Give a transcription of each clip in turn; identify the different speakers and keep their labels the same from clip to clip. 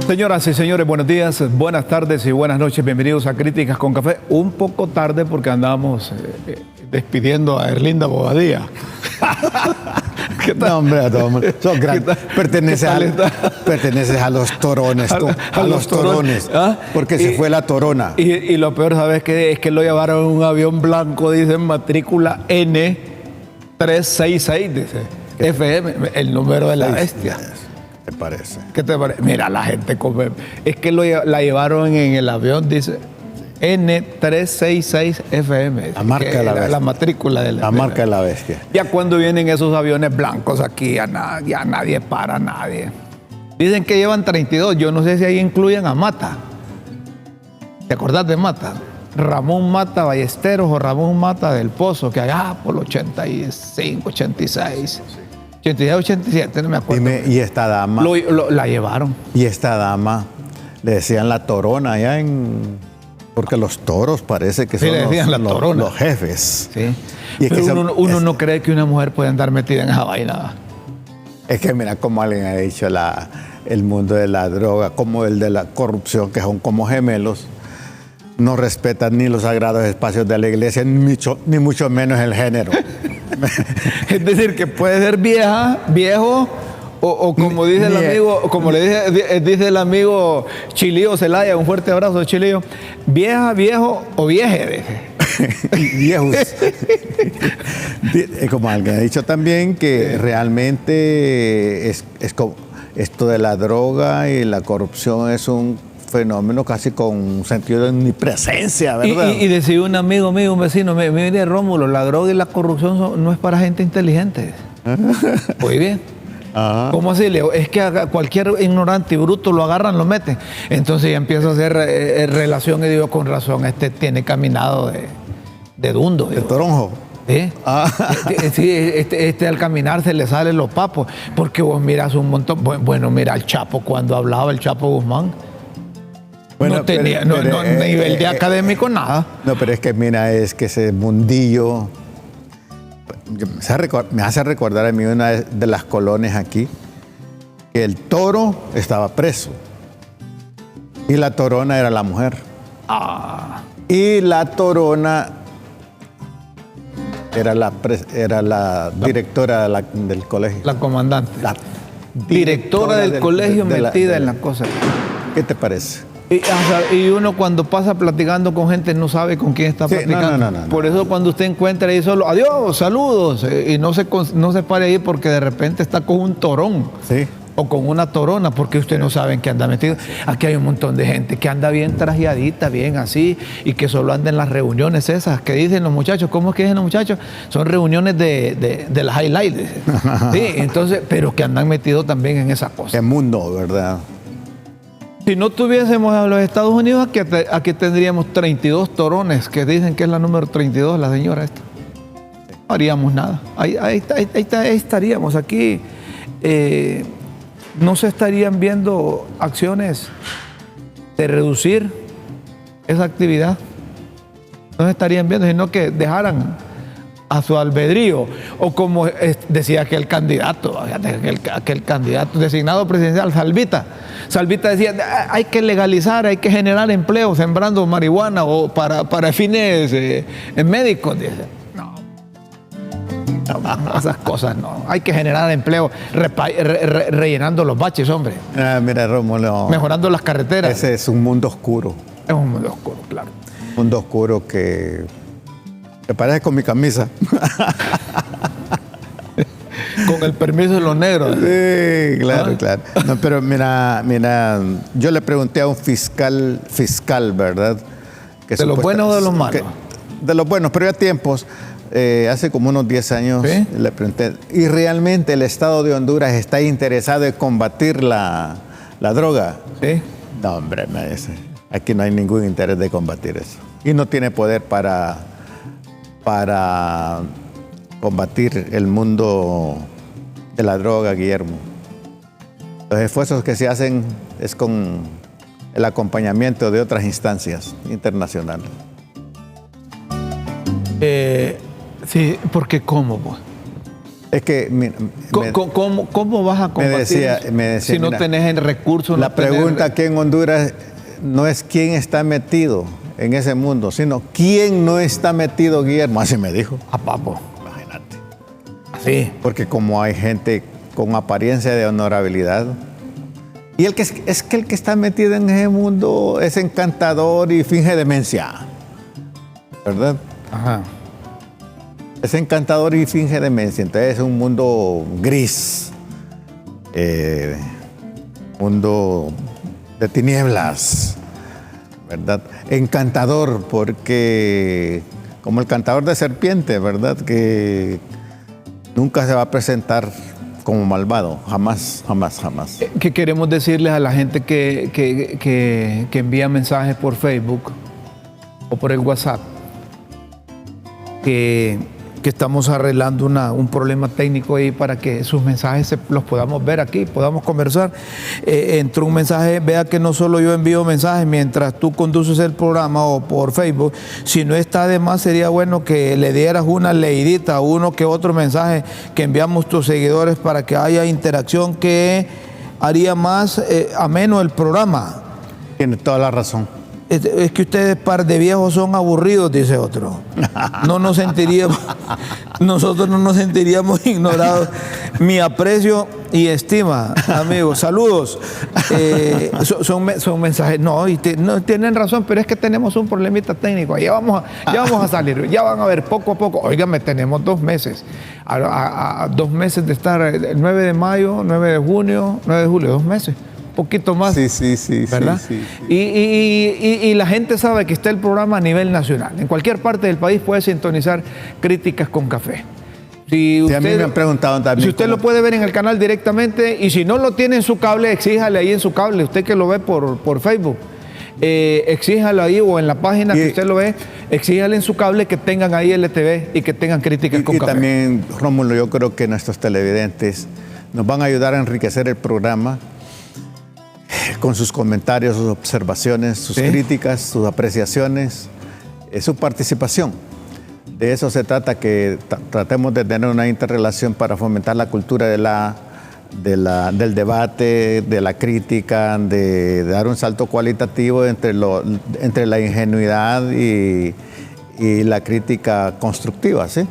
Speaker 1: Señoras y señores, buenos días, buenas tardes y buenas noches. Bienvenidos a Críticas con Café. Un poco tarde porque andábamos despidiendo a Erlinda Bobadilla.
Speaker 2: ¿Qué tal? No, hombre, son grandes. Perteneces a los torones, tú. A los torones. ¿Ah? Porque se fue la torona.
Speaker 1: Y lo peor, ¿sabes qué? Es que lo llevaron en un avión blanco, dice matrícula N366, dice. FM, el número de la bestia.
Speaker 2: ¿Te parece?
Speaker 1: ¿Qué te parece? Mira, la gente come. Es que la llevaron en el avión, dice N366 FM.
Speaker 2: La marca de la bestia.
Speaker 1: La matrícula de
Speaker 2: la marca de la bestia.
Speaker 1: Ya cuando vienen esos aviones blancos aquí, ya nadie para, nadie. Dicen que llevan 32. Yo no sé si ahí incluyen a Mata. ¿Te acordás de Mata? Ramón Mata Ballesteros o Ramón Mata del Pozo, que allá por el 85, 86. 86, 87, no me acuerdo.
Speaker 2: Dime, ¿y esta dama?
Speaker 1: La llevaron.
Speaker 2: ¿Y esta dama? Le decían la torona allá porque los toros parece que son los jefes.
Speaker 1: Sí. Y es pero que uno no cree que una mujer puede andar metida en esa vaina.
Speaker 2: Es que mira como alguien ha dicho el mundo de la droga, como el de la corrupción, que son como gemelos. No respetan ni los sagrados espacios de la iglesia, ni mucho menos el género.
Speaker 1: Es decir, que puede ser vieja, viejo, o como dice el amigo, como dice el amigo Chilío Zelaya, un fuerte abrazo, Chilío, vieja, viejo o vieje.
Speaker 2: Viejos. Como alguien ha dicho también que realmente es como esto de la droga y la corrupción es un fenómeno casi con un sentido de omnipresencia, ¿verdad?
Speaker 1: Y decía un amigo mío, un vecino, mire Rómulo, la droga y la corrupción no es para gente inteligente. Muy bien. Ajá. ¿Cómo así, Leo? Es que a cualquier ignorante y bruto lo agarran, lo meten. Entonces ya empiezo a hacer relación y digo, con razón, este tiene caminado de dundo.
Speaker 2: De toronjo.
Speaker 1: ¿Sí? Sí, este al caminar se le salen los papos, porque vos miras un montón. Bueno, mira el Chapo, cuando hablaba el Chapo Guzmán. Bueno, no tenía nivel de académico, nada.
Speaker 2: No, pero es que mira, es que ese mundillo me hace recordar a mí una de las colonias aquí, que el toro estaba preso y la torona era la mujer. Y la torona era la directora del colegio.
Speaker 1: La comandante. La directora del colegio metida en la cosa.
Speaker 2: ¿Qué te parece?
Speaker 1: Y uno cuando pasa platicando con gente no sabe con quién está platicando. No. Por eso cuando usted encuentra ahí solo, adiós, saludos, y no se pare ahí porque de repente está con un torón.
Speaker 2: Sí.
Speaker 1: O con una torona, porque usted no sabe en qué anda metido. Aquí hay un montón de gente que anda bien trajeadita, bien así, y que solo anda en las reuniones esas que dicen los muchachos. ¿Cómo es que dicen los muchachos? Son reuniones de las highlights. Sí, entonces, pero que andan metidos también en esa cosa.
Speaker 2: El mundo, ¿verdad?
Speaker 1: Si no tuviésemos a los Estados Unidos, aquí tendríamos 32 torones, que dicen que es la número 32, la señora esta. No haríamos nada. Ahí estaríamos. Aquí no se estarían viendo acciones de reducir esa actividad. No se estarían viendo, sino que dejaran a su albedrío, o como decía aquel candidato designado presidencial, Salvita decía, hay que legalizar, hay que generar empleo sembrando marihuana o para fines médicos. Dice, no, esas cosas no, hay que generar empleo rellenando los baches, hombre.
Speaker 2: Mira, Rómulo,
Speaker 1: mejorando las carreteras.
Speaker 2: Ese es un mundo oscuro.
Speaker 1: Es un mundo oscuro, claro.
Speaker 2: Un mundo oscuro que te parece con mi camisa.
Speaker 1: Con el permiso de los negros.
Speaker 2: Sí, claro, claro. No, pero mira, yo le pregunté a un fiscal, ¿verdad? Que
Speaker 1: ¿de los buenos o de los malos?
Speaker 2: De los buenos, pero ya tiempos, hace como unos 10 años, ¿sí? Le pregunté, ¿y realmente el Estado de Honduras está interesado en combatir la droga?
Speaker 1: Sí.
Speaker 2: No, hombre, me dice, aquí no hay ningún interés de combatir eso. Y no tiene poder para combatir el mundo de la droga, Guillermo. Los esfuerzos que se hacen es con el acompañamiento de otras instancias internacionales.
Speaker 1: Sí, porque ¿cómo? Pues?
Speaker 2: Es que
Speaker 1: ¿Cómo vas a combatir
Speaker 2: me decía,
Speaker 1: si no tenés el recurso?
Speaker 2: La pregunta aquí en Honduras no es quién está metido en ese mundo, sino quién no está metido, Guillermo. Así me dijo.
Speaker 1: A papo.
Speaker 2: Imagínate.
Speaker 1: Así.
Speaker 2: Porque como hay gente con apariencia de honorabilidad, y el que está metido en ese mundo es encantador y finge demencia, ¿verdad?
Speaker 1: Ajá.
Speaker 2: Es encantador y finge demencia. Entonces es un mundo gris, mundo de tinieblas, ¿verdad? Encantador porque, como el cantador de serpiente, ¿verdad? Que nunca se va a presentar como malvado, jamás, jamás, jamás.
Speaker 1: ¿Qué queremos decirles a la gente que envía mensajes por Facebook o por el WhatsApp? Que estamos arreglando un problema técnico ahí para que sus mensajes los podamos ver aquí, podamos conversar. Entró un mensaje, vea que no solo yo envío mensajes mientras tú conduces el programa o por Facebook, si no está de más sería bueno que le dieras una leidita a uno que otro mensaje que enviamos tus seguidores para que haya interacción que haría más ameno el programa.
Speaker 2: Tiene toda la razón.
Speaker 1: Es que ustedes, par de viejos, son aburridos, dice otro. No nos sentiríamos, nosotros no nos sentiríamos ignorados. Mi aprecio y estima, amigos. Saludos. Son mensajes. No, no, tienen razón, pero es que tenemos un problemita técnico. Ya vamos a salir, ya van a ver poco a poco. Óigame, tenemos 2 meses. A 2 meses de estar, el 9 de mayo, 9 de junio, 9 de julio, 2 meses. Poquito más,
Speaker 2: sí,
Speaker 1: ¿verdad?
Speaker 2: Sí.
Speaker 1: Y la gente sabe que está el programa a nivel nacional. En cualquier parte del país puede sintonizar Críticas con Café. Si usted,
Speaker 2: a mí me han preguntado también.
Speaker 1: Si usted lo puede ver en el canal directamente, y si no lo tiene en su cable, exíjale ahí en su cable. Usted que lo ve por Facebook, exíjalo ahí, o en la página que usted lo ve, exíjale en su cable que tengan ahí LTV y que tengan Críticas con Café.
Speaker 2: Y también, Rómulo, yo creo que nuestros televidentes nos van a ayudar a enriquecer el programa con sus comentarios, sus observaciones, sus críticas, sus apreciaciones, su participación. De eso se trata, que tratemos de tener una interrelación para fomentar la cultura del debate, de la crítica, de dar un salto cualitativo entre la ingenuidad y la crítica constructiva, ¿sí?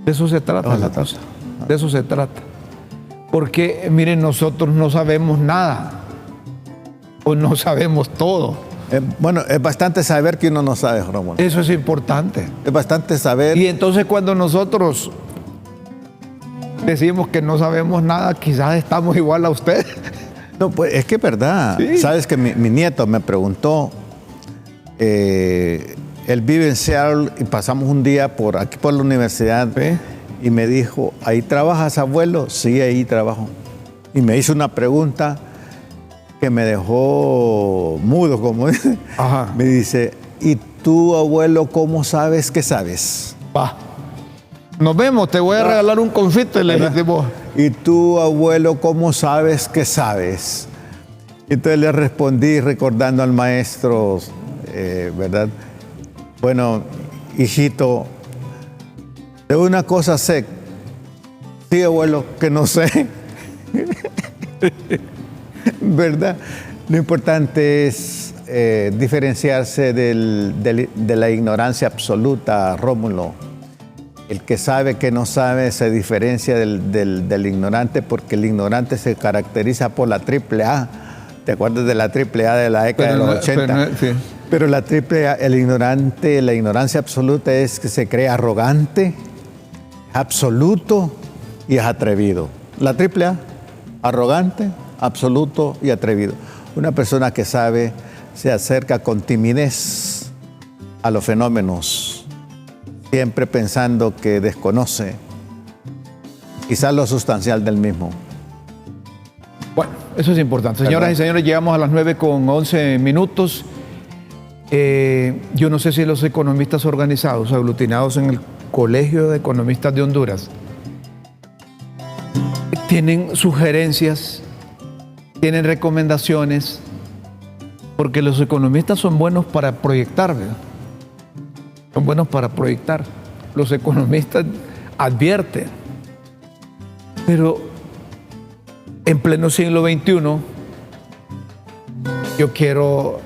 Speaker 1: De eso se trata la cosa. De eso se trata. Porque, miren, nosotros no sabemos nada, o no sabemos todo.
Speaker 2: Bueno, es bastante saber que uno no sabe, Rómulo.
Speaker 1: Eso es importante.
Speaker 2: Es bastante saber.
Speaker 1: Y entonces cuando nosotros decimos que no sabemos nada, quizás estamos igual a usted.
Speaker 2: No, pues es que es verdad. Sí. Sabes que mi nieto me preguntó, él vive en Seattle y pasamos un día aquí por la universidad. ¿Sí? Y me dijo, ¿ahí trabajas, abuelo? Sí, ahí trabajo. Y me hizo una pregunta que me dejó mudo, como dice.
Speaker 1: Ajá.
Speaker 2: Me dice, ¿y tú, abuelo, cómo sabes que sabes?
Speaker 1: Va. Nos vemos, te voy a regalar un confite, le dije vos.
Speaker 2: ¿Y tú, abuelo, cómo sabes que sabes? Entonces le respondí recordando al maestro, ¿verdad? Bueno, hijito, de una cosa sé, sí, abuelo, que no sé, ¿verdad? Lo importante es diferenciarse de la ignorancia absoluta, Rómulo. El que sabe que no sabe se diferencia del ignorante, porque el ignorante se caracteriza por la AAA. ¿Te acuerdas de la AAA de la década de los 80? Sí. Pero la AAA, la ignorancia absoluta es que se cree arrogante, absoluto y es atrevido. La AAA, arrogante, absoluto y atrevido. Una persona que sabe se acerca con timidez a los fenómenos, siempre pensando que desconoce quizás lo sustancial del mismo.
Speaker 1: Bueno, eso es importante. Señoras y señores, llegamos a las 9:11. Yo no sé si los economistas organizados, aglutinados en el Colegio de Economistas de Honduras tienen sugerencias, tienen recomendaciones, porque los economistas son buenos para proyectar, ¿verdad? Son buenos para proyectar. Los economistas advierten. Pero en pleno siglo XXI, yo quiero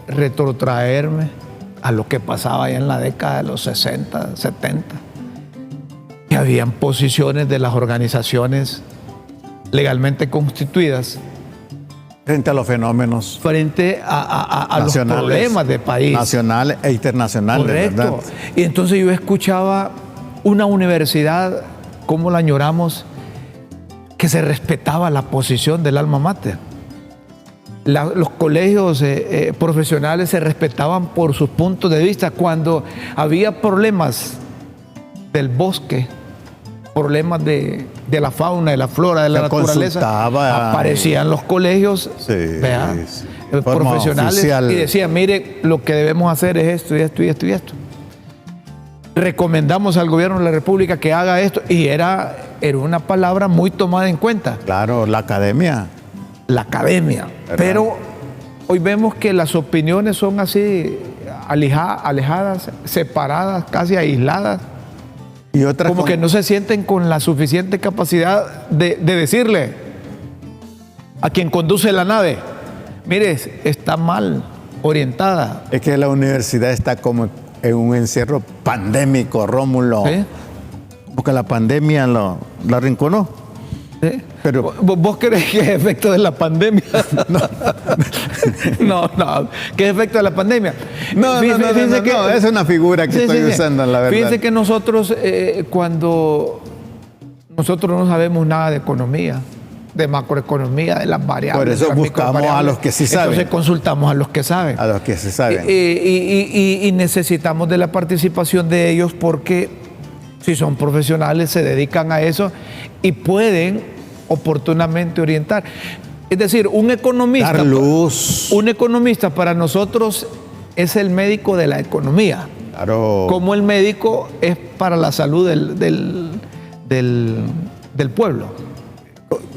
Speaker 1: retrotraerme a lo que pasaba ya en la década de los 60, 70, que habían posiciones de las organizaciones legalmente constituidas
Speaker 2: frente a los fenómenos,
Speaker 1: frente a los problemas del país.
Speaker 2: Nacionales e internacionales.
Speaker 1: Correcto.
Speaker 2: ¿Verdad?
Speaker 1: Y entonces yo escuchaba una universidad, cómo la añoramos, que se respetaba la posición del alma mater. Los colegios profesionales se respetaban por sus puntos de vista. Cuando había problemas del bosque, problemas de la fauna, de la flora, de la naturaleza, aparecían los colegios profesionales oficial. Y decían, mire, lo que debemos hacer es esto y esto y esto y esto. Recomendamos al gobierno de la República que haga esto, y era una palabra muy tomada en cuenta.
Speaker 2: Claro, la academia.
Speaker 1: La academia. ¿Verdad? Pero hoy vemos que las opiniones son así alejadas, separadas, casi aisladas. Y otras como que no se sienten con la suficiente capacidad de decirle a quien conduce la nave, mire, está mal orientada.
Speaker 2: Es que la universidad está como en un encierro pandémico, Rómulo. ¿Sí? Porque la pandemia la arrinconó.
Speaker 1: ¿Sí? Pero, ¿vos crees que es efecto de la pandemia? No, ¿qué es efecto de la pandemia?
Speaker 2: No, es una figura que estoy usando, la verdad.
Speaker 1: Fíjense que nosotros, cuando nosotros no sabemos nada de economía, de macroeconomía, de las variables.
Speaker 2: Por eso buscamos a los que sí saben.
Speaker 1: Entonces consultamos a los que saben.
Speaker 2: A los que sí saben.
Speaker 1: Y necesitamos de la participación de ellos, porque si son profesionales, se dedican a eso y pueden oportunamente orientar. Es decir, un economista.
Speaker 2: Dar luz.
Speaker 1: Un economista para nosotros es el médico de la economía.
Speaker 2: Claro.
Speaker 1: Como el médico es para la salud del pueblo.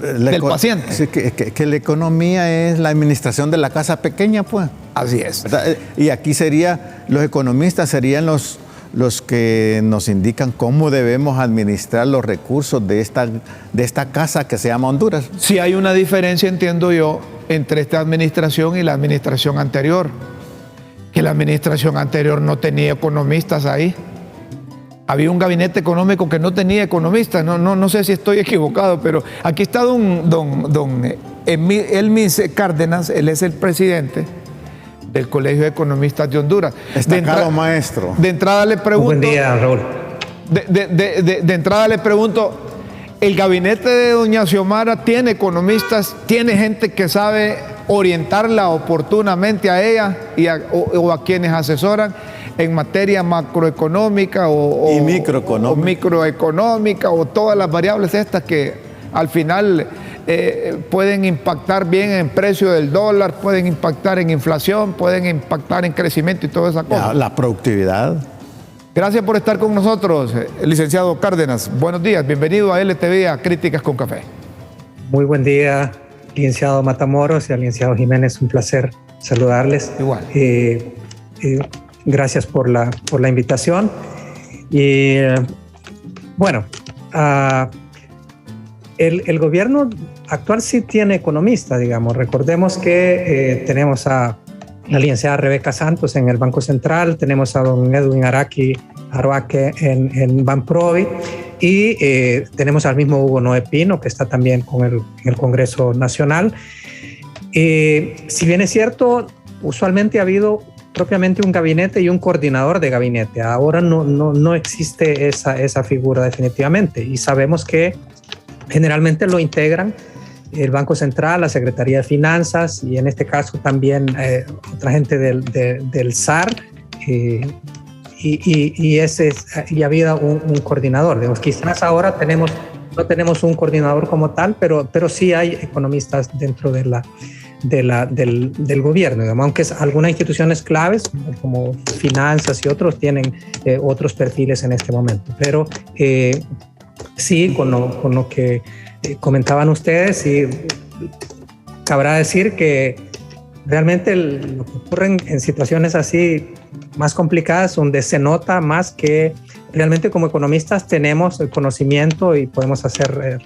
Speaker 1: Del paciente.
Speaker 2: Sí, que la economía es la administración de la casa pequeña, pues.
Speaker 1: Así es.
Speaker 2: ¿Verdad? Y aquí los economistas serían los que nos indican cómo debemos administrar los recursos de esta casa que se llama Honduras.
Speaker 1: Sí hay una diferencia, entiendo yo, entre esta administración y la administración anterior. Que la administración anterior no tenía economistas ahí. Había un gabinete económico que no tenía economistas. No sé si estoy equivocado, pero aquí está don Elmis Cárdenas, él es el presidente del Colegio de Economistas de Honduras.
Speaker 2: Destacado maestro.
Speaker 1: De entrada le pregunto.
Speaker 3: Buen día, Raúl.
Speaker 1: De entrada le pregunto, ¿el gabinete de doña Xiomara tiene economistas, tiene gente que sabe orientarla oportunamente a ella o a quienes asesoran en materia macroeconómica
Speaker 2: y
Speaker 1: microeconómica o todas las variables estas que al final pueden impactar bien en precio del dólar, pueden impactar en inflación, pueden impactar en crecimiento y toda esa cosa?
Speaker 2: La productividad.
Speaker 1: Gracias por estar con nosotros, licenciado Cárdenas. Buenos días, bienvenido a LTV, a Críticas con Café.
Speaker 3: Muy buen día, licenciado Matamoros y al licenciado Jiménez, un placer saludarles.
Speaker 1: Igual.
Speaker 3: Gracias por la invitación. Y bueno, el gobierno actual sí tiene economistas, digamos. Recordemos que tenemos a la licenciada Rebeca Santos en el Banco Central, tenemos a don Edwin Araki Arroaque en Banprovi y tenemos al mismo Hugo Noé Pino, que está también con el Congreso Nacional. Si bien es cierto, usualmente ha habido propiamente un gabinete y un coordinador de gabinete. Ahora no existe esa figura definitivamente, y sabemos que generalmente lo integran el Banco Central, la Secretaría de Finanzas y en este caso también otra gente del SAR, y ha habido un coordinador. Digamos, quizás ahora no tenemos un coordinador como tal, pero sí hay economistas dentro de del gobierno, digamos, aunque algunas instituciones claves como finanzas y otros tienen otros perfiles en este momento. Pero sí, con lo que comentaban ustedes, sí, cabrá decir que realmente lo que ocurre en situaciones así más complicadas, donde se nota más que realmente como economistas tenemos el conocimiento y podemos hacer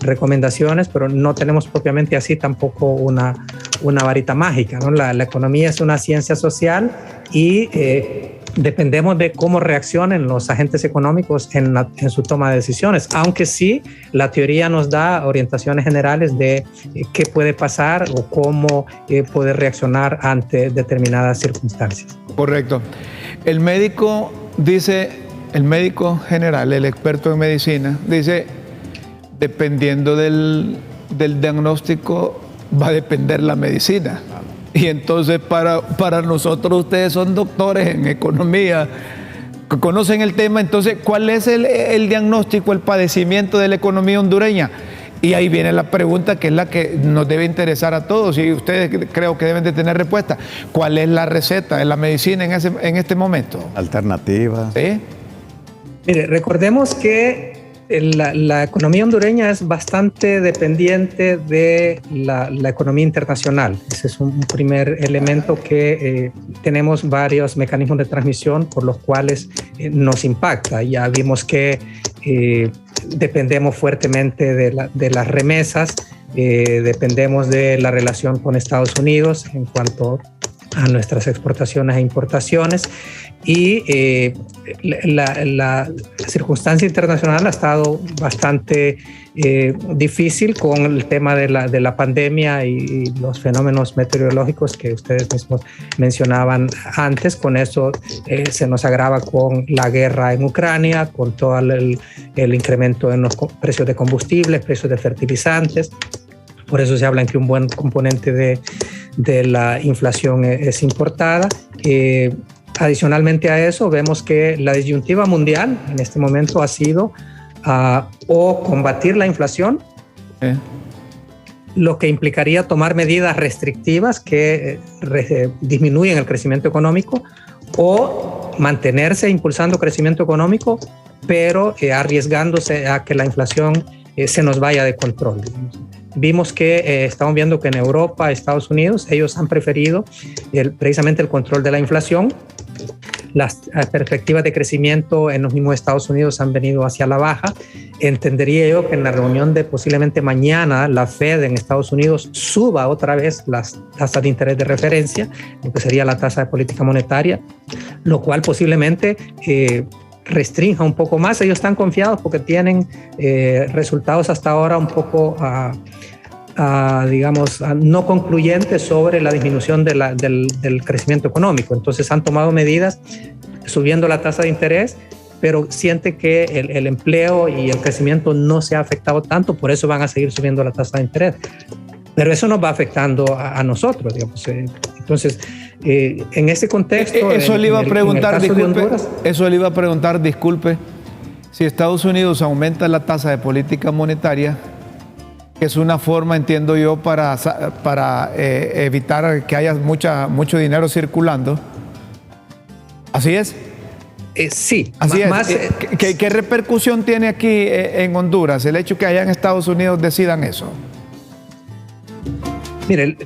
Speaker 3: recomendaciones, pero no tenemos propiamente así tampoco una varita mágica, ¿no? La economía es una ciencia social y dependemos de cómo reaccionen los agentes económicos en su toma de decisiones, aunque sí la teoría nos da orientaciones generales de qué puede pasar o cómo poder reaccionar ante determinadas circunstancias.
Speaker 1: Correcto. El médico dice, el médico general, el experto en medicina, dice, dependiendo del diagnóstico va a depender la medicina. Y entonces para nosotros, ustedes son doctores en economía, conocen el tema, entonces ¿cuál es el diagnóstico, el padecimiento de la economía hondureña? Y ahí viene la pregunta que es la que nos debe interesar a todos y ustedes creo que deben de tener respuesta. ¿Cuál es la receta de la medicina en este momento?
Speaker 2: Alternativa.
Speaker 1: ¿Sí?
Speaker 3: Mire, recordemos que la economía hondureña es bastante dependiente de la economía internacional. Ese es un primer elemento que tenemos varios mecanismos de transmisión por los cuales nos impacta. Ya vimos que dependemos fuertemente de las remesas, dependemos de la relación con Estados Unidos en cuanto a nuestras exportaciones e importaciones, y la circunstancia internacional ha estado bastante difícil con el tema de la pandemia y los fenómenos meteorológicos que ustedes mismos mencionaban antes. Con eso se nos agrava con la guerra en Ucrania, con todo el incremento en los precios de combustibles, precios de fertilizantes. Por eso se habla en que un buen componente de la inflación es importada. Adicionalmente a eso, vemos que la disyuntiva mundial en este momento ha sido o combatir la inflación, lo que implicaría tomar medidas restrictivas que disminuyen el crecimiento económico, o mantenerse impulsando crecimiento económico, pero arriesgándose a que la inflación se nos vaya de control. Vimos que estamos viendo que en Europa, Estados Unidos, ellos han preferido precisamente el control de la inflación. Las perspectivas de crecimiento en los mismos Estados Unidos han venido hacia la baja. Entendería yo que en la reunión de posiblemente mañana la Fed en Estados Unidos suba otra vez las tasas de interés de referencia, lo que sería la tasa de política monetaria, lo cual posiblemente restrinja un poco más. Ellos están confiados porque tienen resultados hasta ahora un poco digamos, no concluyentes sobre la disminución del crecimiento económico. Entonces han tomado medidas subiendo la tasa de interés, pero siente que el empleo y el crecimiento no se ha afectado tanto, por eso van a seguir subiendo la tasa de interés. Pero eso nos va afectando a nosotros, digamos. Entonces, en ese contexto...
Speaker 1: Eso le iba a preguntar, disculpe, si Estados Unidos aumenta la tasa de política monetaria, que es una forma, entiendo yo, para evitar que haya mucho dinero circulando. ¿Así es?
Speaker 3: Sí.
Speaker 1: Así es. ¿Qué repercusión tiene aquí en Honduras el hecho que allá en Estados Unidos decidan eso?
Speaker 3: Mire,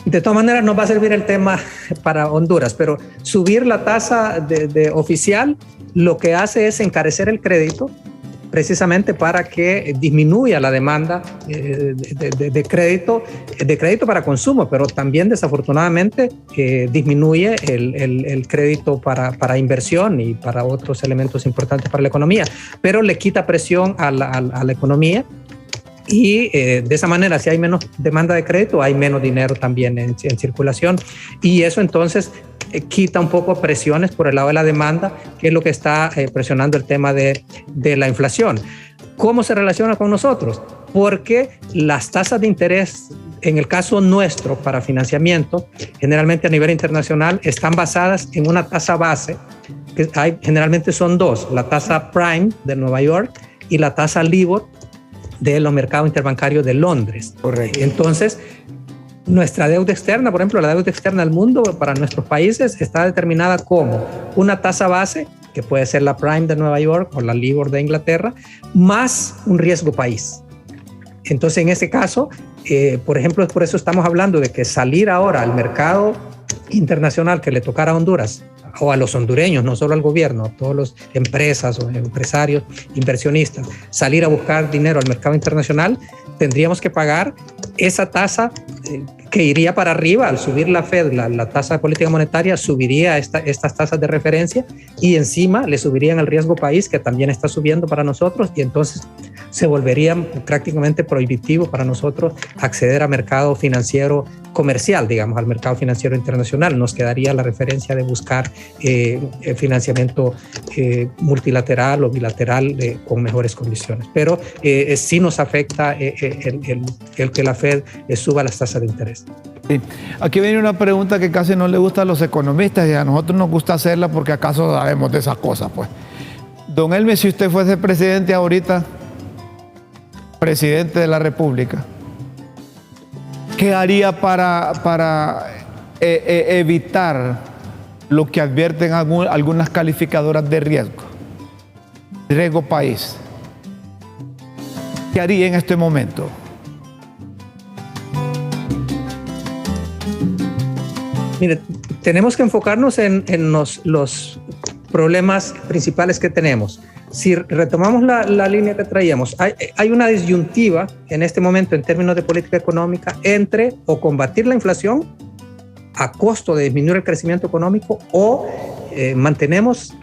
Speaker 3: de todas maneras nos va a servir el tema para Honduras, pero subir la tasa de oficial lo que hace es encarecer el crédito, precisamente para que disminuya la demanda de crédito para consumo, pero también desafortunadamente disminuye el crédito para inversión y para otros elementos importantes para la economía, pero le quita presión a la economía. Y de esa manera, si hay menos demanda de crédito, hay menos dinero también en circulación, y eso entonces quita un poco presiones por el lado de la demanda, que es lo que está presionando el tema de la inflación. ¿Cómo se relaciona con nosotros? Porque las tasas de interés, en el caso nuestro para financiamiento, generalmente a nivel internacional, están basadas en una tasa base, que generalmente son dos: la tasa Prime de Nueva York y la tasa LIBOR de los mercados interbancarios de Londres.
Speaker 1: Correcto.
Speaker 3: Entonces, Nuestra deuda externa, por ejemplo, la deuda externa del mundo para nuestros países está determinada como una tasa base, que puede ser la Prime de Nueva York o la LIBOR de Inglaterra, más un riesgo país. Entonces, en este caso, por ejemplo, por eso estamos hablando de que salir ahora al mercado internacional que le tocara a Honduras, o a los hondureños, no solo al gobierno, a todas las empresas o empresarios, inversionistas, salir a buscar dinero al mercado internacional, tendríamos que pagar esa tasa que iría para arriba. Al subir la Fed, la tasa de política monetaria, subiría estas tasas de referencia y encima le subirían el riesgo país, que también está subiendo para nosotros, y entonces se volvería prácticamente prohibitivo para nosotros acceder a mercado financiero comercial, digamos, al mercado financiero internacional. Nos quedaría la referencia de buscar financiamiento multilateral o bilateral con mejores condiciones. Pero sí nos afecta el que la Fed suba las tasas de interés.
Speaker 1: Sí. Aquí viene una pregunta que casi no le gusta a los economistas y a nosotros nos gusta hacerla porque acaso sabemos de esas cosas, pues. Don Elmer, si usted fuese presidente ahorita, presidente de la República, ¿qué haría para evitar lo que advierten algunas calificadoras de riesgo país? ¿Qué haría en este momento?
Speaker 3: Mire, tenemos que enfocarnos en los problemas principales que tenemos. Si retomamos la línea que traíamos, hay una disyuntiva en este momento en términos de política económica entre o combatir la inflación a costo de disminuir el crecimiento económico o mantenemos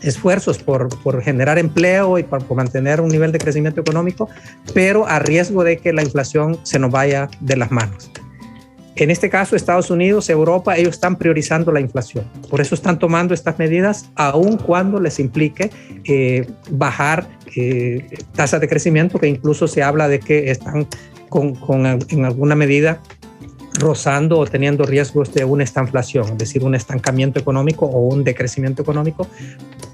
Speaker 3: esfuerzos por generar empleo y por mantener un nivel de crecimiento económico, pero a riesgo de que la inflación se nos vaya de las manos. En este caso, Estados Unidos, Europa, ellos están priorizando la inflación. Por eso están tomando estas medidas, aun cuando les implique bajar tasas de crecimiento, que incluso se habla de que están en alguna medida rozando o teniendo riesgos de una estanflación, es decir, un estancamiento económico o un decrecimiento económico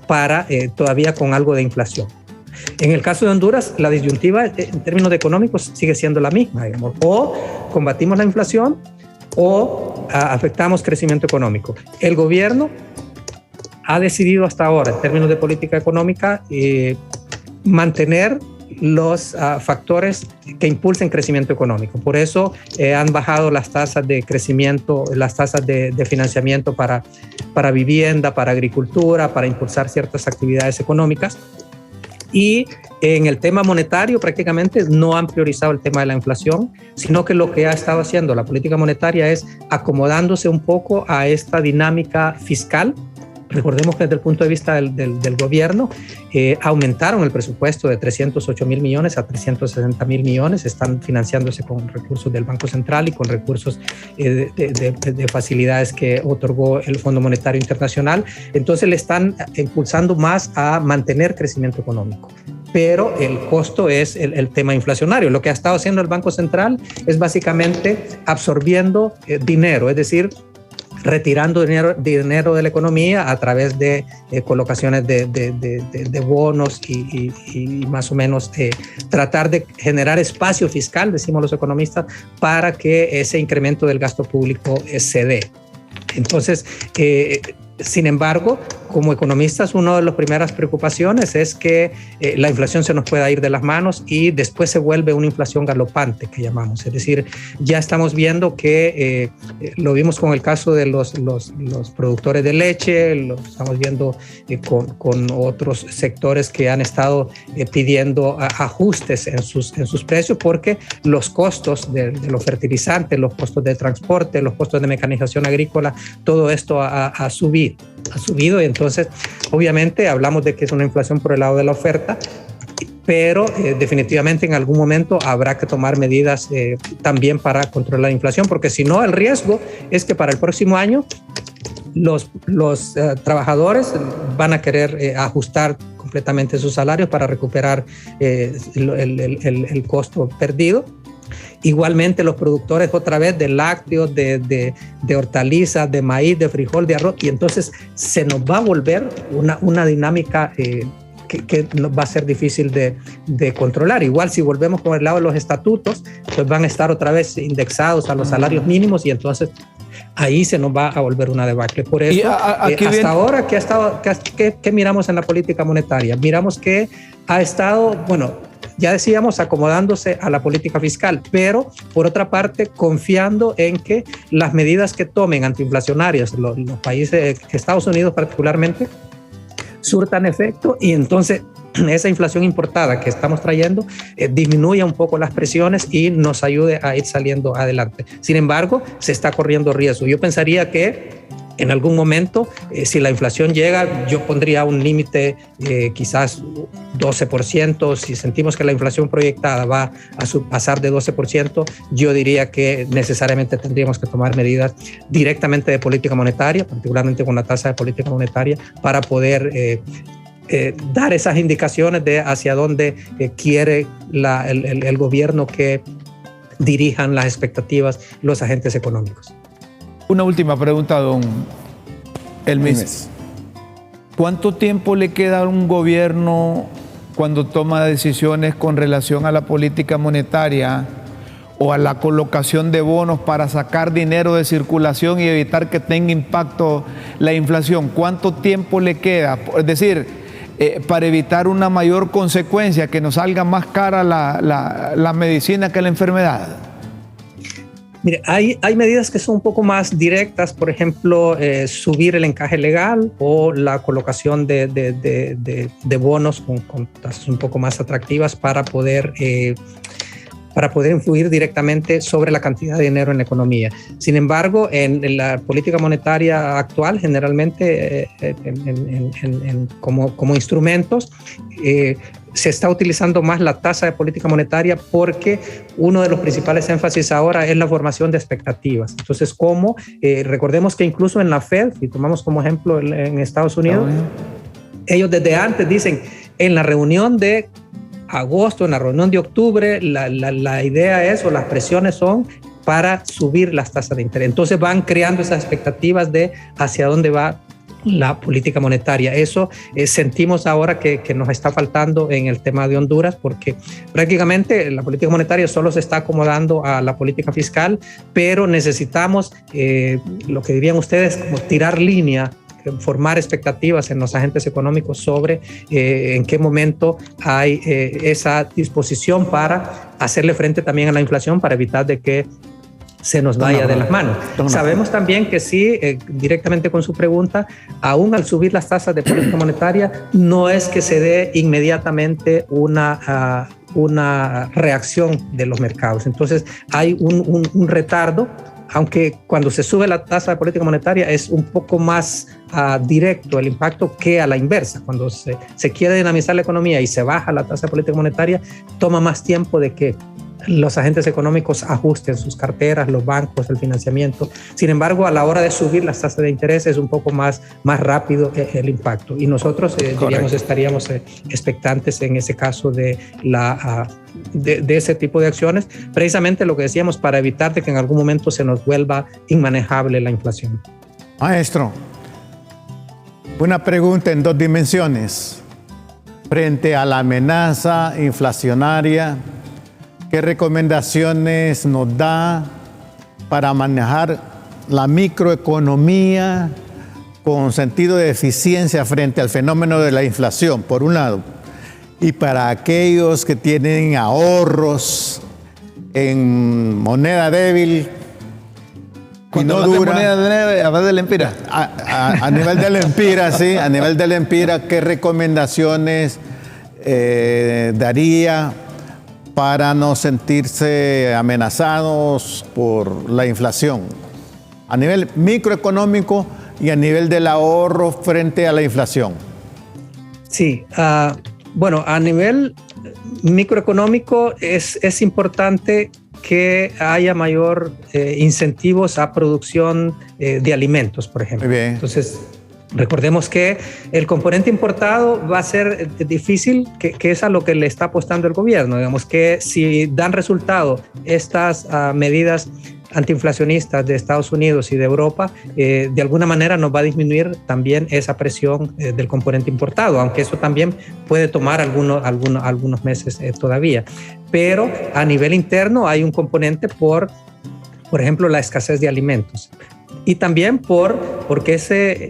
Speaker 3: para todavía con algo de inflación. En el caso de Honduras, la disyuntiva en términos económicos sigue siendo la misma, digamos. O combatimos la inflación o afectamos crecimiento económico. El gobierno ha decidido hasta ahora, en términos de política económica, mantener los factores que impulsen crecimiento económico. Por eso han bajado las tasas de crecimiento, las tasas de financiamiento para vivienda, para agricultura, para impulsar ciertas actividades económicas. Y en el tema monetario prácticamente no han priorizado el tema de la inflación, sino que lo que ha estado haciendo la política monetaria es acomodándose un poco a esta dinámica fiscal. Recordemos que desde el punto de vista del gobierno aumentaron el presupuesto de 308.000 millones a 360.000 millones, están financiándose con recursos del Banco Central y con recursos de facilidades que otorgó el Fondo Monetario Internacional. Entonces le están impulsando más a mantener crecimiento económico. Pero el costo es el tema inflacionario. Lo que ha estado haciendo el Banco Central es básicamente absorbiendo dinero, es decir, retirando dinero de la economía a través de colocaciones de bonos y más o menos tratar de generar espacio fiscal, decimos los economistas, para que ese incremento del gasto público se dé. Entonces, sin embargo, como economistas, una de las primeras preocupaciones es que la inflación se nos pueda ir de las manos y después se vuelve una inflación galopante, que llamamos. Es decir, ya estamos viendo que lo vimos con el caso de los productores de leche, lo estamos viendo con otros sectores que han estado pidiendo ajustes en sus precios porque los costos de los fertilizantes, los costos de transporte, los costos de mecanización agrícola, todo esto ha subido y entonces obviamente hablamos de que es una inflación por el lado de la oferta, pero definitivamente en algún momento habrá que tomar medidas también para controlar la inflación, porque si no el riesgo es que para el próximo año los trabajadores van a querer ajustar completamente sus salarios para recuperar el costo perdido. Igualmente los productores otra vez de lácteos, de hortalizas, de maíz, de frijol, de arroz, y entonces se nos va a volver una dinámica que va a ser difícil de controlar. Igual si volvemos con el lado de los estatutos, pues van a estar otra vez indexados a los salarios mínimos y entonces ahí se nos va a volver una debacle. Por eso, hasta ahora, ¿qué miramos en la política monetaria? Miramos que ha estado, bueno, ya decíamos, acomodándose a la política fiscal, pero por otra parte confiando en que las medidas que tomen antiinflacionarias los países, Estados Unidos particularmente, surtan efecto y entonces esa inflación importada que estamos trayendo disminuya un poco las presiones y nos ayude a ir saliendo adelante. Sin embargo, se está corriendo riesgo. Yo pensaría que en algún momento, si la inflación llega, yo pondría un límite, quizás 12%. Si sentimos que la inflación proyectada va a pasar de 12%, yo diría que necesariamente tendríamos que tomar medidas directamente de política monetaria, particularmente con la tasa de política monetaria, para poder dar esas indicaciones de hacia dónde quiere el gobierno que dirijan las expectativas los agentes económicos.
Speaker 1: Una última pregunta, don Elmis. ¿Cuánto tiempo le queda a un gobierno cuando toma decisiones con relación a la política monetaria o a la colocación de bonos para sacar dinero de circulación y evitar que tenga impacto la inflación? ¿Cuánto tiempo le queda? Es decir, para evitar una mayor consecuencia, que nos salga más cara la medicina que la enfermedad.
Speaker 3: Mire, hay medidas que son un poco más directas, por ejemplo, subir el encaje legal o la colocación de bonos con tasas un poco más atractivas para poder influir directamente sobre la cantidad de dinero en la economía. Sin embargo, en la política monetaria actual, generalmente como instrumentos, se está utilizando más la tasa de política monetaria porque uno de los principales énfasis ahora es la formación de expectativas. Entonces, recordemos que incluso en la Fed, si tomamos como ejemplo en Estados Unidos, ellos desde antes dicen, en la reunión de agosto, en la reunión de octubre, la idea es, o las presiones son para subir las tasas de interés. Entonces van creando esas expectativas de hacia dónde va la política monetaria. Eso sentimos ahora que nos está faltando en el tema de Honduras, porque prácticamente la política monetaria solo se está acomodando a la política fiscal, pero necesitamos, lo que dirían ustedes, como tirar línea, formar expectativas en los agentes económicos sobre en qué momento hay esa disposición para hacerle frente también a la inflación, para evitar de que se nos vaya de las manos. Sabemos también que sí, directamente con su pregunta, aún al subir las tasas de política monetaria, no es que se dé inmediatamente una reacción de los mercados. Entonces hay un retardo, aunque cuando se sube la tasa de política monetaria es un poco más directo el impacto que a la inversa. Cuando se quiere dinamizar la economía y se baja la tasa de política monetaria, toma más tiempo de que los agentes económicos ajusten sus carteras, los bancos, el financiamiento. Sin embargo, a la hora de subir las tasas de interés es un poco más rápido el impacto. Y nosotros estaríamos expectantes en ese caso de ese tipo de acciones, precisamente lo que decíamos, para evitar de que en algún momento se nos vuelva inmanejable la inflación.
Speaker 2: Maestro, una pregunta en dos dimensiones. Frente a la amenaza inflacionaria, ¿qué recomendaciones nos da para manejar la microeconomía con sentido de eficiencia frente al fenómeno de la inflación, por un lado? Y para aquellos que tienen ahorros en moneda débil,
Speaker 1: cuando no dura, moneda a nivel del empira.
Speaker 2: A nivel del empira, sí, a nivel del empira, ¿qué recomendaciones daría para no sentirse amenazados por la inflación, a nivel microeconómico y a nivel del ahorro frente a la inflación?
Speaker 3: Sí, bueno, a nivel microeconómico es importante que haya mayor incentivos a producción de alimentos, por ejemplo.
Speaker 2: Muy bien.
Speaker 3: Entonces, recordemos que el componente importado va a ser difícil, que es a lo que le está apostando el gobierno. Digamos que si dan resultado estas medidas antiinflacionistas de Estados Unidos y de Europa, de alguna manera nos va a disminuir también esa presión del componente importado, aunque eso también puede tomar algunos meses todavía. Pero a nivel interno hay un componente por ejemplo, la escasez de alimentos. Y también porque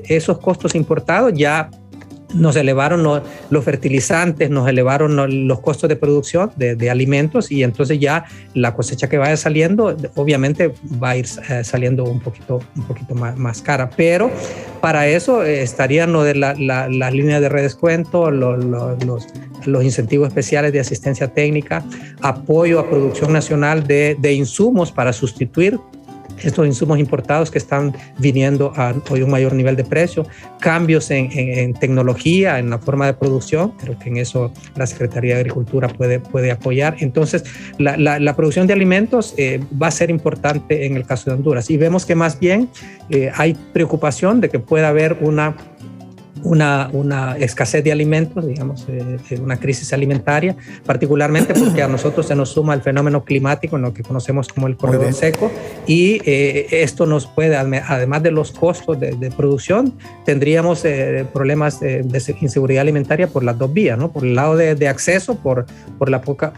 Speaker 3: esos costos importados ya nos elevaron los fertilizantes, nos elevaron los costos de producción de alimentos, y entonces ya la cosecha que vaya saliendo obviamente va a ir saliendo un poquito más cara. Pero para eso estarían las líneas de redescuento, los incentivos especiales de asistencia técnica, apoyo a producción nacional de insumos para sustituir estos insumos importados que están viniendo a hoy un mayor nivel de precio, cambios en tecnología, en la forma de producción. Creo que en eso la Secretaría de Agricultura puede apoyar. Entonces, la producción de alimentos va a ser importante en el caso de Honduras, y vemos que más bien hay preocupación de que pueda haber una escasez de alimentos, digamos, una crisis alimentaria, particularmente porque a nosotros se nos suma el fenómeno climático, en lo que conocemos como el corredor seco, y esto nos puede, además de los costos de producción, tendríamos problemas de inseguridad alimentaria por las dos vías, ¿no? Por el lado de acceso, por la poca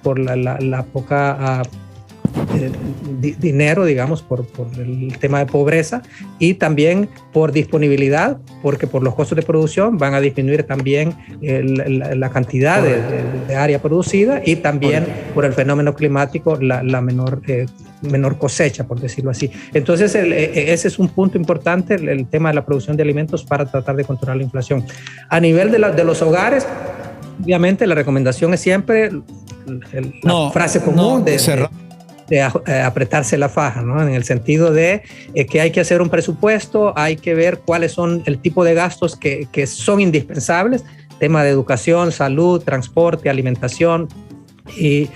Speaker 3: dinero, digamos, por el tema de pobreza, y también por disponibilidad, porque por los costos de producción van a disminuir también la cantidad de área producida, y también por el fenómeno climático la menor cosecha, por decirlo así. Entonces ese es un punto importante, el tema de la producción de alimentos, para tratar de controlar la inflación. A nivel de los hogares, obviamente la recomendación es siempre la frase común de apretarse la faja, ¿no? En el sentido de que hay que hacer un presupuesto, hay que ver cuáles son el tipo de gastos que son indispensables, tema de educación, salud, transporte, alimentación, y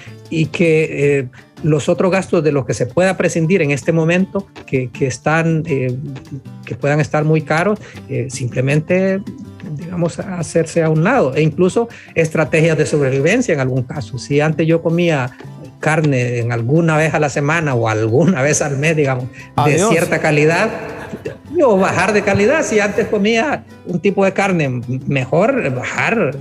Speaker 3: que los otros gastos de los que se pueda prescindir en este momento, que puedan estar muy caros, simplemente, digamos, hacerse a un lado, e incluso estrategias de sobrevivencia en algún caso. Si antes yo comía carne en alguna vez a la semana o alguna vez al mes, digamos, de cierta calidad, o bajar de calidad. Si antes comía un tipo de carne, mejor bajar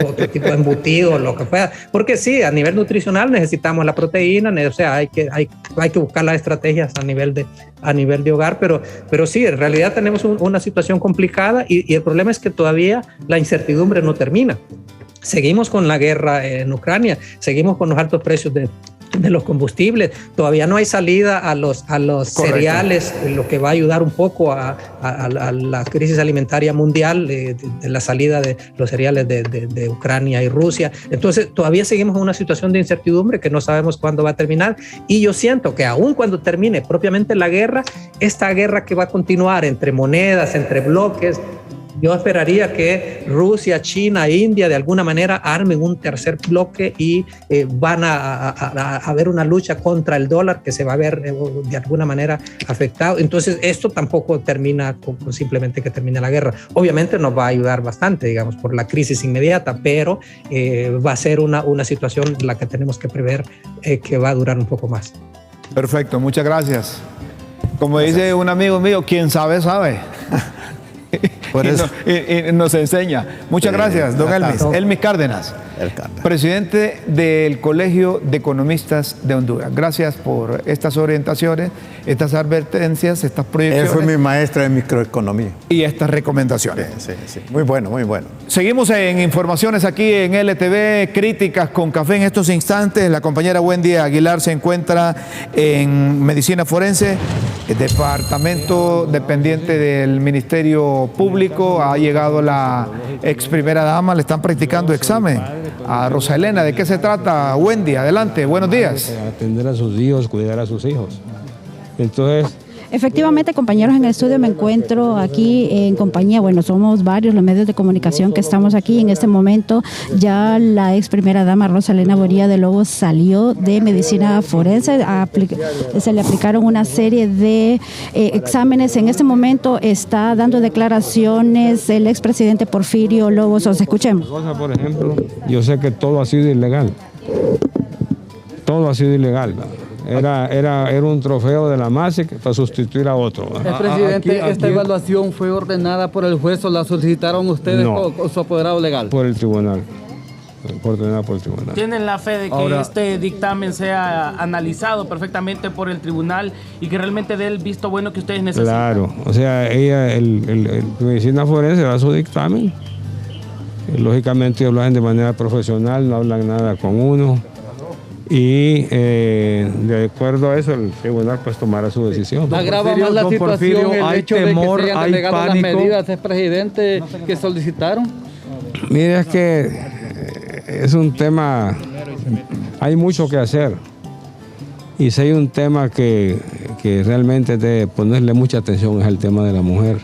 Speaker 3: otro tipo de embutido, lo que pueda, porque sí, a nivel nutricional necesitamos la proteína, o sea, hay que buscar las estrategias a nivel de hogar, pero sí, en realidad tenemos una situación complicada, y el problema es que todavía la incertidumbre no termina. Seguimos con la guerra en Ucrania, seguimos con los altos precios de los combustibles, todavía no hay salida a los cereales, lo que va a ayudar un poco a la crisis alimentaria mundial, de la salida de los cereales de Ucrania y Rusia. Entonces todavía seguimos en una situación de incertidumbre que no sabemos cuándo va a terminar, y yo siento que aún cuando termine propiamente la guerra, esta guerra que va a continuar entre monedas, entre bloques, yo esperaría que Rusia, China, India de alguna manera armen un tercer bloque, y van a haber una lucha contra el dólar que se va a ver de alguna manera afectado. Entonces esto tampoco termina con simplemente que termine la guerra. Obviamente nos va a ayudar bastante, digamos, por la crisis inmediata, pero va a ser una situación la que tenemos que prever que va a durar un poco más.
Speaker 1: Perfecto, muchas gracias. Como dice un amigo mío, quien sabe, sabe. Por eso. Y nos enseña. Muchas gracias, don Elmis Cárdenas, presidente del Colegio de Economistas de Honduras. Gracias por estas orientaciones, estas advertencias, estas proyecciones.
Speaker 2: Él fue mi maestra de microeconomía.
Speaker 1: Y estas recomendaciones.
Speaker 2: Sí. Muy bueno, muy bueno.
Speaker 1: Seguimos en informaciones aquí en LTV, Críticas con Café. En estos instantes, la compañera Wendy Aguilar se encuentra en Medicina Forense, el departamento dependiente del Ministerio Público. Ha llegado la ex primera dama, le están practicando examen a Rosa Elena. ¿De qué se trata, Wendy? Adelante, buenos días.
Speaker 4: Atender a sus hijos, cuidar a sus hijos. Entonces...
Speaker 5: Efectivamente, compañeros, en el estudio me encuentro aquí en compañía, somos varios los medios de comunicación que estamos aquí en este momento. Ya la ex primera dama Rosa Elena Bonilla de Lobos salió de medicina forense, se le aplicaron una serie de exámenes. En este momento está dando declaraciones el expresidente Porfirio Lobos. Os escuchemos.
Speaker 4: Por ejemplo, yo sé que todo ha sido ilegal. Todo ha sido ilegal. Era un trofeo de la MASIC para sustituir a otro.
Speaker 6: Presidente, ¿esta evaluación fue ordenada por el juez o la solicitaron ustedes o su apoderado legal?
Speaker 4: Por el tribunal. Ordenada por el tribunal.
Speaker 7: ¿Tienen la fe de que este dictamen sea analizado perfectamente por el tribunal y que realmente dé el visto bueno que ustedes necesitan?
Speaker 4: Claro, o sea, el medicina forense da su dictamen. Lógicamente ellos lo hacen de manera profesional, no hablan nada con uno. Y de acuerdo a eso, el tribunal pues tomará su decisión.
Speaker 6: ¿Agrava más la situación el hecho de que se hayan denegado las medidas del presidente que solicitaron?
Speaker 4: Mire, es que es un tema, hay mucho que hacer. Y si hay un tema que realmente debe ponerle mucha atención es el tema de la mujer.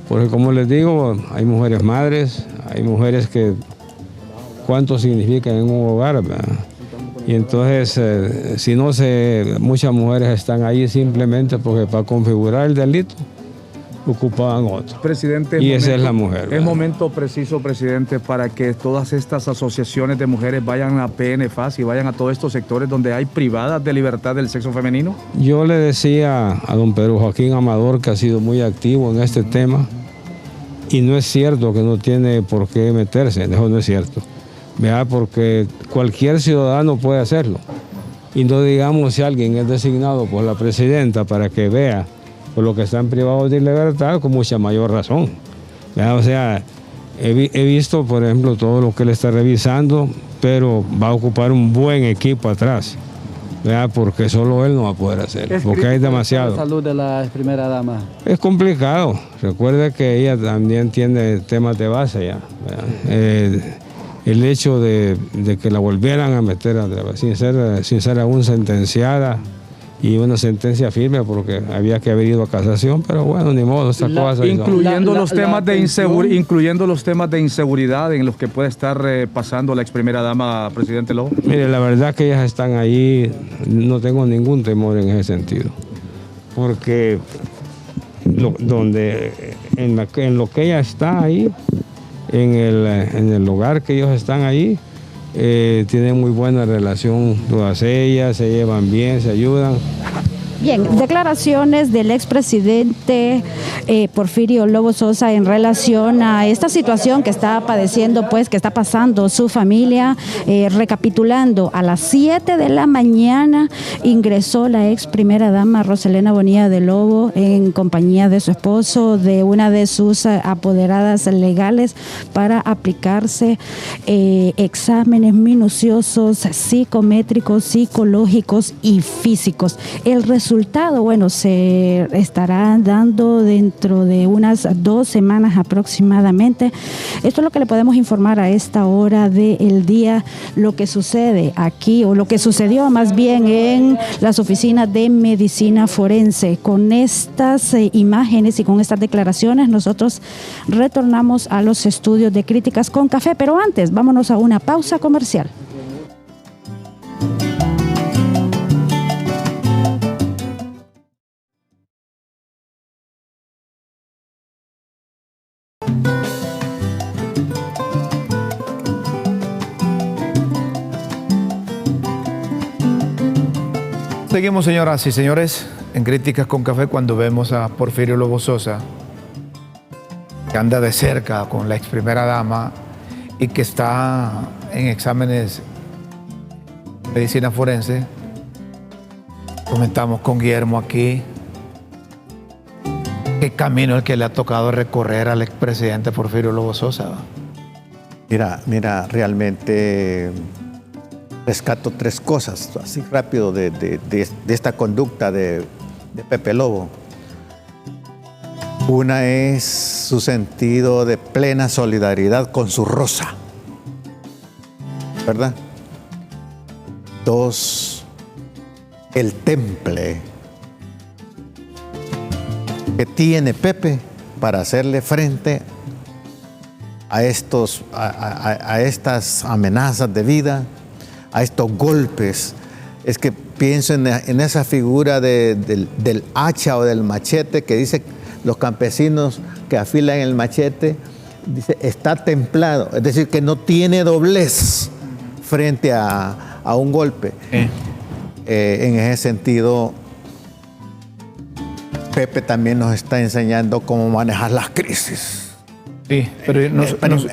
Speaker 4: Porque como les digo, hay mujeres madres, hay mujeres que cuánto significan en un hogar, ¿verdad? Y entonces, si no se, muchas mujeres están ahí simplemente porque para configurar el delito ocupaban otro.
Speaker 8: Presidente,
Speaker 4: y esa es la mujer.
Speaker 8: Es momento preciso, presidente, para que todas estas asociaciones de mujeres vayan a PNFAS y vayan a todos estos sectores donde hay privadas de libertad del sexo femenino.
Speaker 4: Yo le decía a don Pedro Joaquín Amador, que ha sido muy activo en este tema, y no es cierto que no tiene por qué meterse, eso no es cierto. ¿Verdad? Porque cualquier ciudadano puede hacerlo. Y no digamos si alguien es designado por la presidenta para que vea por lo que están privados de libertad, con mucha mayor razón. ¿Verdad? O sea, he visto, por ejemplo, todo lo que él está revisando, pero va a ocupar un buen equipo atrás. ¿Verdad? Porque solo él no va a poder hacer, porque hay demasiado.
Speaker 6: La salud de la primera dama.
Speaker 4: Es complicado. Recuerde que ella también tiene temas de base ya. El hecho de que la volvieran a meter sin ser aún sentenciada y una sentencia firme porque había que haber ido a casación, pero bueno, ni modo, estas cosas.
Speaker 8: Incluyendo los temas de inseguridad en los que puede estar pasando la ex primera dama, presidente Lobo.
Speaker 4: Mire, la verdad que ellas están ahí, no tengo ningún temor en ese sentido, porque en lo que ella está ahí, en el lugar que ellos están ahí, tienen muy buena relación todas ellas, se llevan bien, se ayudan.
Speaker 5: Bien, declaraciones del expresidente Porfirio Lobo Sosa en relación a esta situación que está padeciendo, pues, que está pasando su familia. Recapitulando, a las 7 de la mañana ingresó la ex primera dama Rosalena Bonilla de Lobo en compañía de su esposo, de una de sus apoderadas legales, para aplicarse exámenes minuciosos, psicométricos, psicológicos y físicos. El resultado, bueno, se estará dando dentro de unas 2 semanas aproximadamente. Esto es lo que le podemos informar a esta hora del día, lo que sucede aquí, o lo que sucedió más bien en las oficinas de medicina forense. Con estas imágenes y con estas declaraciones, nosotros retornamos a los estudios de Críticas con Café, pero antes, vámonos a una pausa comercial.
Speaker 1: Seguimos, señoras y señores, en Críticas con Café, cuando vemos a Porfirio Lobo Sosa, que anda de cerca con la ex primera dama y que está en exámenes de medicina forense. Comentamos con Guillermo aquí qué camino el que le ha tocado recorrer al expresidente Porfirio Lobo Sosa.
Speaker 2: Mira, realmente rescato 3 cosas, así rápido, de esta conducta de Pepe Lobo. Una es su sentido de plena solidaridad con su Rosa, ¿verdad? 2, el temple que tiene Pepe para hacerle frente a estas amenazas de vida, a estos golpes. Es que pienso en esa figura del hacha o del machete que dice los campesinos que afilan el machete, dice, está templado, es decir, que no tiene doblez frente a un golpe. en ese sentido, Pepe también nos está enseñando cómo manejar las crisis.
Speaker 1: Sí, pero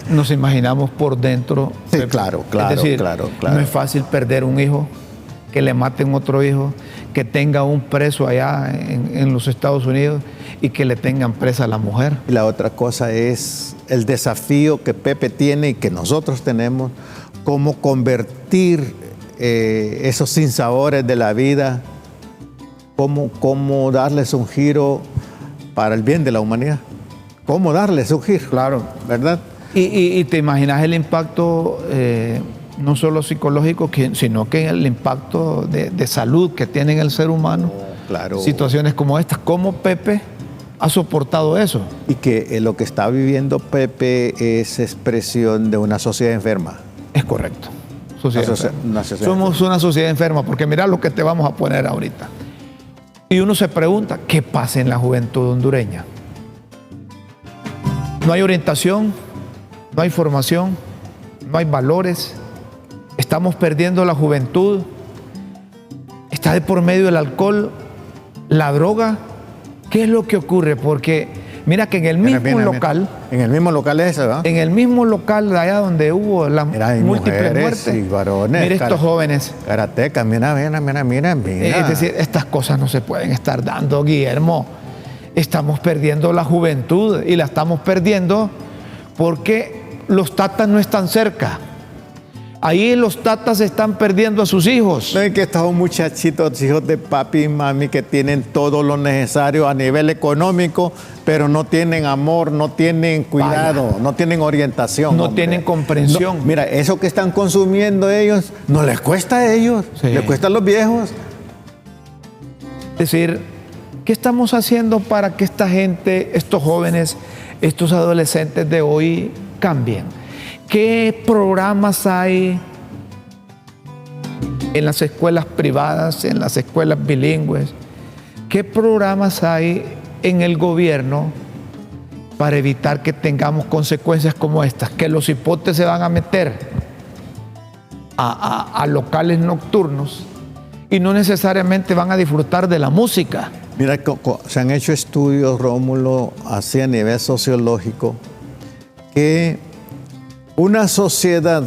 Speaker 1: nos imaginamos por dentro.
Speaker 2: Sí, claro.
Speaker 1: Es decir, no es fácil perder un hijo, que le maten otro hijo, que tenga un preso allá en los Estados Unidos y que le tengan presa a la mujer.
Speaker 2: Y la otra cosa es el desafío que Pepe tiene y que nosotros tenemos, cómo convertir esos sinsabores de la vida, cómo darles un giro para el bien de la humanidad. ¿Cómo darles un giro?
Speaker 1: Claro.
Speaker 2: ¿Verdad?
Speaker 1: Y te imaginas el impacto no solo psicológico, sino que el impacto de salud que tiene en el ser humano.
Speaker 2: Claro.
Speaker 1: Situaciones como estas. ¿Cómo Pepe ha soportado eso?
Speaker 2: Y que lo que está viviendo Pepe es expresión de una sociedad enferma.
Speaker 1: Es correcto.
Speaker 2: Una sociedad
Speaker 1: Somos una sociedad enferma, porque mira lo que te vamos a poner ahorita. Y uno se pregunta, ¿qué pasa en la juventud hondureña? No hay orientación, no hay formación, no hay valores. Estamos perdiendo la juventud. Está de por medio el alcohol, la droga. ¿Qué es lo que ocurre? Porque mira que en el mismo local...
Speaker 2: En el mismo local ese, ¿verdad?
Speaker 1: En el mismo local de allá donde hubo las múltiples muertes.
Speaker 2: Y varones.
Speaker 1: Mira estos jóvenes.
Speaker 2: Karatecas, mira.
Speaker 1: Es decir, estas cosas no se pueden estar dando, Guillermo. Estamos perdiendo la juventud y la estamos perdiendo porque los tatas no están cerca. Ahí los tatas están perdiendo a sus hijos.
Speaker 2: No es que estos son muchachitos, hijos de papi y mami, que tienen todo lo necesario a nivel económico, pero no tienen amor, no tienen cuidado, no tienen orientación.
Speaker 1: No tienen comprensión.
Speaker 2: No, mira, eso que están consumiendo ellos, no les cuesta a ellos, les cuesta a los viejos.
Speaker 1: Es decir, ¿qué estamos haciendo para que esta gente, estos jóvenes, estos adolescentes de hoy cambien? ¿Qué programas hay en las escuelas privadas, en las escuelas bilingües? ¿Qué programas hay en el gobierno para evitar que tengamos consecuencias como estas? Que los hipotes se van a meter a locales nocturnos y no necesariamente van a disfrutar de la música.
Speaker 2: Mira, se han hecho estudios, Rómulo, así a nivel sociológico, que una sociedad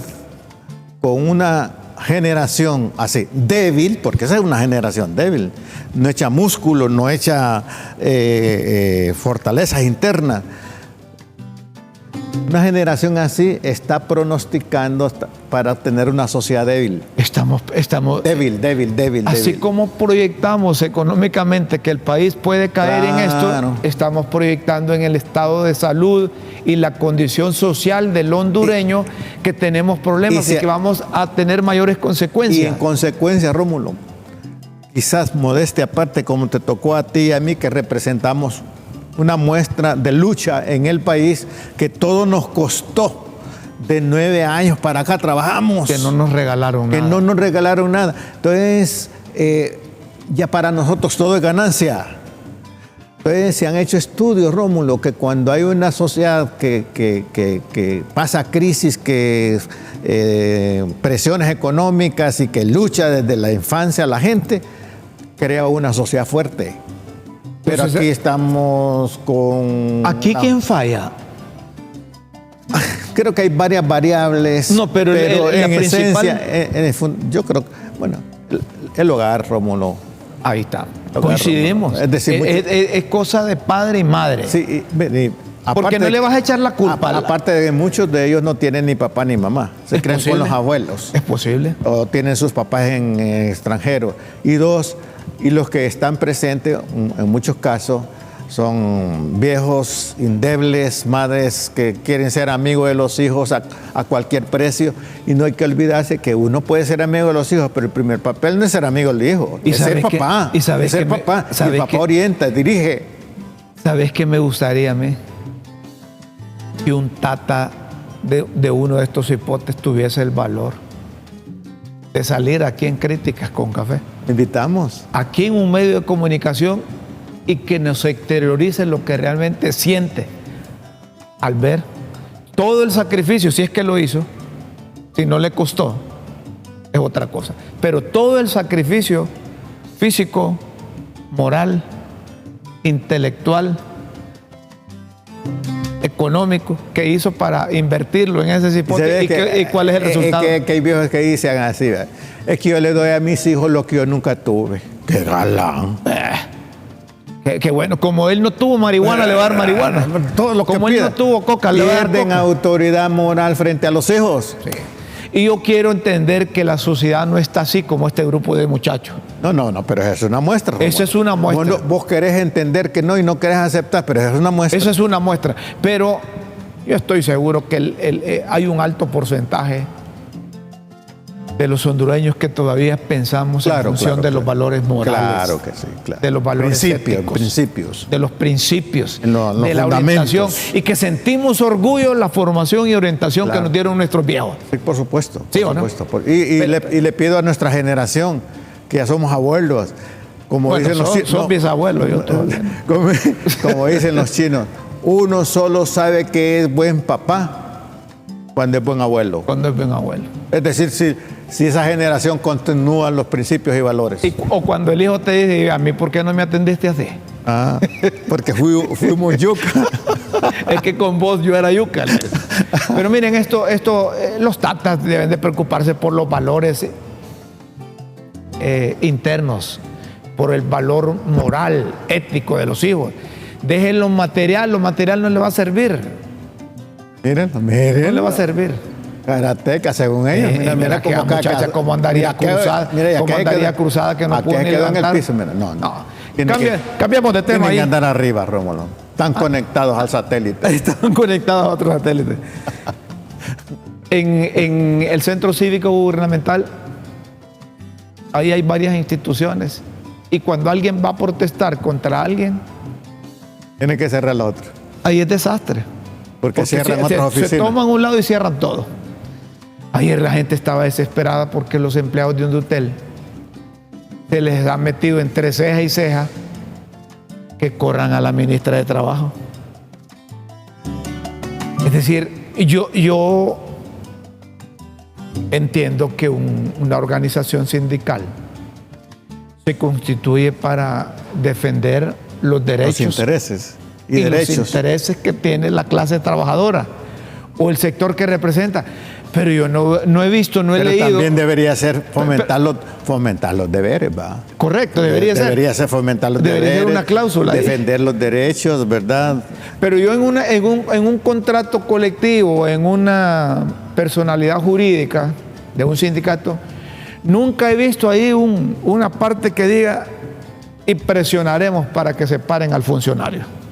Speaker 2: con una generación así débil, porque esa es una generación débil, no echa músculo, no echa fortalezas internas. Una generación así está pronosticando para tener una sociedad débil.
Speaker 1: Estamos
Speaker 2: débil.
Speaker 1: Así como proyectamos económicamente que el país puede caer en esto, estamos proyectando en el estado de salud y la condición social del hondureño que tenemos problemas y que vamos a tener mayores consecuencias.
Speaker 2: Y en consecuencia, Rómulo, quizás modestia aparte, como te tocó a ti y a mí, que representamos una muestra de lucha en el país, que todo nos costó. De 9 años para acá trabajamos.
Speaker 1: Que no nos regalaron nada.
Speaker 2: Que no nos regalaron nada. Entonces, ya para nosotros todo es ganancia. Entonces, se han hecho estudios, Rómulo, que cuando hay una sociedad que pasa crisis, que presiones económicas y que lucha desde la infancia la gente, crea una sociedad fuerte. Pero aquí estamos con...
Speaker 1: ¿Aquí quién falla?
Speaker 2: Creo que hay varias variables.
Speaker 1: No, pero
Speaker 2: en
Speaker 1: principal...
Speaker 2: esencia, yo creo, bueno, el hogar, Rómulo.
Speaker 1: Ahí está. Coincidimos.
Speaker 2: Es decir,
Speaker 1: es cosa de padre y madre.
Speaker 2: Sí,
Speaker 1: porque no le vas a echar la culpa.
Speaker 2: Aparte de que muchos de ellos no tienen ni papá ni mamá. Se creen con los abuelos.
Speaker 1: Es posible.
Speaker 2: O tienen sus papás en extranjero. Y dos, y los que están presentes, en muchos casos, son viejos, endebles, madres que quieren ser amigos de los hijos a cualquier precio. Y no hay que olvidarse que uno puede ser amigo de los hijos, pero el primer papel no es ser amigo del hijo, es ser papá. Y el papá orienta, dirige.
Speaker 1: ¿Sabes qué me gustaría a mí? Que un tata de uno de estos hipotes tuviese el valor de salir aquí en Críticas con Café.
Speaker 2: Invitamos.
Speaker 1: Aquí en un medio de comunicación y que nos exteriorice lo que realmente siente al ver todo el sacrificio, si es que lo hizo, si no le costó, es otra cosa. Pero todo el sacrificio físico, moral, intelectual, económico que hizo para invertirlo en ese cipote y cuál es el resultado.
Speaker 2: Que hay viejos que dicen así, ¿verdad? Es que yo le doy a mis hijos lo que yo nunca tuve. ¡Qué galán!
Speaker 1: Qué bueno, como él no tuvo marihuana, le va a dar marihuana.
Speaker 2: Todo lo
Speaker 1: como
Speaker 2: que
Speaker 1: él
Speaker 2: pida.
Speaker 1: no tuvo coca, le va a dar
Speaker 2: Pierden
Speaker 1: coca.
Speaker 2: autoridad moral frente a los hijos.
Speaker 1: Sí. Y yo quiero entender que la sociedad no está así como este grupo de muchachos.
Speaker 2: No, pero esa es una muestra.
Speaker 1: Esa es una muestra.
Speaker 2: Vos querés entender que no y no querés aceptar, pero esa es una muestra.
Speaker 1: Esa es una muestra. Pero yo estoy seguro que hay un alto porcentaje de los hondureños que todavía pensamos en función de los valores morales.
Speaker 2: Claro que sí, claro.
Speaker 1: De los valores éticos,
Speaker 2: principios.
Speaker 1: de los principios,
Speaker 2: de la
Speaker 1: orientación. Y que sentimos orgullo en la formación y orientación que nos dieron nuestros viejos.
Speaker 2: Sí, por supuesto.
Speaker 1: ¿Sí o no?
Speaker 2: Y le pido a nuestra generación, que ya somos abuelos, como dicen los chinos.
Speaker 1: Son bisabuelos, yo todavía.
Speaker 2: Como dicen los chinos, uno solo sabe que es buen papá cuando es buen abuelo.
Speaker 1: Cuando es buen abuelo.
Speaker 2: Es decir, si esa generación continúa los principios y valores.
Speaker 1: O cuando el hijo te dice, a mí, ¿por qué no me atendiste así?
Speaker 2: Ah, porque fuimos yuca.
Speaker 1: Es que con vos yo era yuca. Pero miren, los tatas deben de preocuparse por los valores internos, por el valor moral, ético de los hijos. Dejen lo material no le va a servir.
Speaker 2: Mírenlo.
Speaker 1: No le va a servir.
Speaker 2: Karateca, según ellos.
Speaker 1: Mira que la muchacha cómo andaría cruzada, cruzada que no pudo ni
Speaker 2: quedó en el
Speaker 1: levantar.
Speaker 2: piso, mira. No.
Speaker 1: Cambiamos de tema
Speaker 2: ahí. Tienen que andar arriba, Rómulo. Están conectados al satélite.
Speaker 1: Están conectados a otro satélite. En el centro cívico gubernamental, ahí hay varias instituciones. Y cuando alguien va a protestar contra alguien,
Speaker 2: tiene que cerrar el otro.
Speaker 1: Ahí es desastre.
Speaker 2: Porque cierran otras oficinas.
Speaker 1: Se toman un lado y cierran todo. Ayer la gente estaba desesperada porque los empleados de Undutel se les ha metido entre ceja y ceja que corran a la ministra de Trabajo. Es decir, yo entiendo que una organización sindical se constituye para defender los derechos.
Speaker 2: Los intereses.
Speaker 1: Y los intereses que tiene la clase trabajadora o el sector que representa. Pero yo no he visto, no he leído.
Speaker 2: Pero también debería ser fomentar los deberes, ¿va?
Speaker 1: Correcto, debería ser.
Speaker 2: Debería ser fomentar los deberes.
Speaker 1: Debería ser una cláusula.
Speaker 2: Defender los derechos, ¿verdad?
Speaker 1: Pero yo en un contrato colectivo, en una personalidad jurídica de un sindicato, nunca he visto ahí una parte que diga y presionaremos para que se paren al funcionario.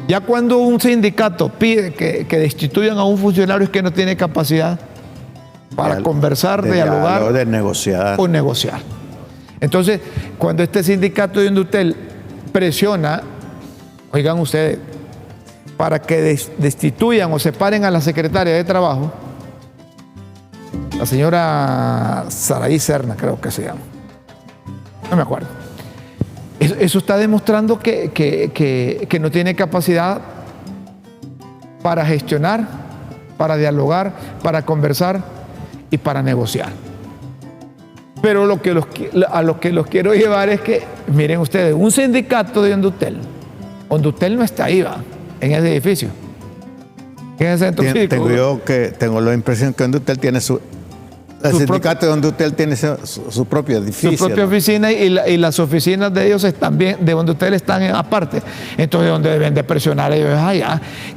Speaker 1: Ya cuando un sindicato pide que destituyan a un funcionario es que no tiene capacidad para conversar, dialogar
Speaker 2: de negociar.
Speaker 1: O negociar. Entonces, cuando este sindicato de Undutel presiona, oigan ustedes, para que destituyan o separen a la secretaria de Trabajo, la señora Saraí Serna, creo que se llama, no me acuerdo. Eso está demostrando que no tiene capacidad para gestionar, para dialogar, para conversar y para negociar. Pero a lo que los quiero llevar es que, miren ustedes, un sindicato de Undutel no está ahí, ¿va? En ese edificio. En ese centro cívico.
Speaker 2: Tengo la impresión que Undutel tiene el sindicato de Undutel tiene su propio edificio.
Speaker 1: Su propia oficina y las oficinas de ellos también, de Undutel están aparte. Entonces, donde deben de presionar ellos,